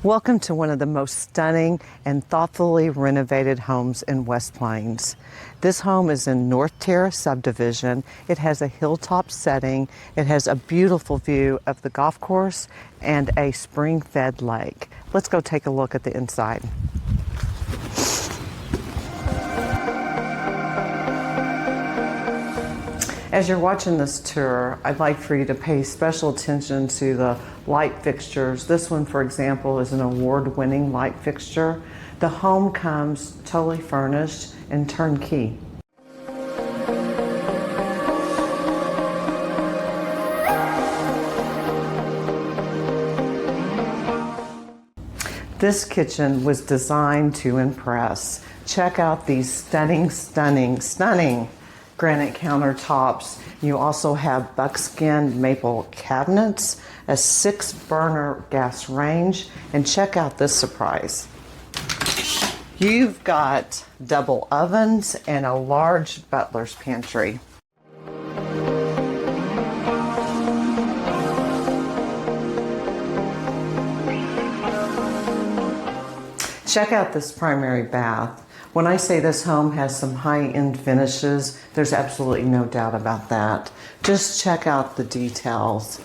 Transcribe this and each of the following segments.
Welcome to one of the most stunning and thoughtfully renovated homes in West Plains. This home is in North Terra Subdivision. It has a hilltop setting. It has a beautiful view of the golf course and a spring-fed lake. Let's go take a look at the inside. As you're watching this tour, I'd like for you to pay special attention to the light fixtures. This one, for example, is an award-winning light fixture. The home comes totally furnished and turnkey. This kitchen was designed to impress. Check out these stunning granite countertops. You also have buckskin maple cabinets, a 6-burner gas range, and check out this surprise. You've got double ovens and a large butler's pantry. Check out this primary bath. When I say this home has some high-end finishes, there's absolutely no doubt about that. Just check out the details.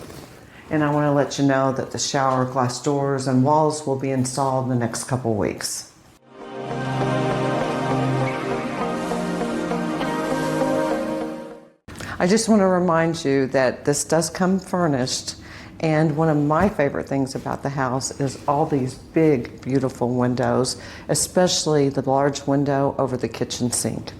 And I want to let you know that the shower glass doors and walls will be installed in the next couple weeks. I just want to remind you that this does come furnished. And one of my favorite things about the house is all these big, beautiful windows, especially the large window over the kitchen sink.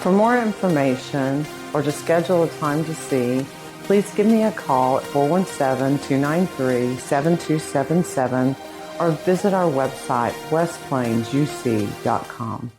For more information or to schedule a time to see, please give me a call at 417-293-7277 or visit our website, westplainsuc.com.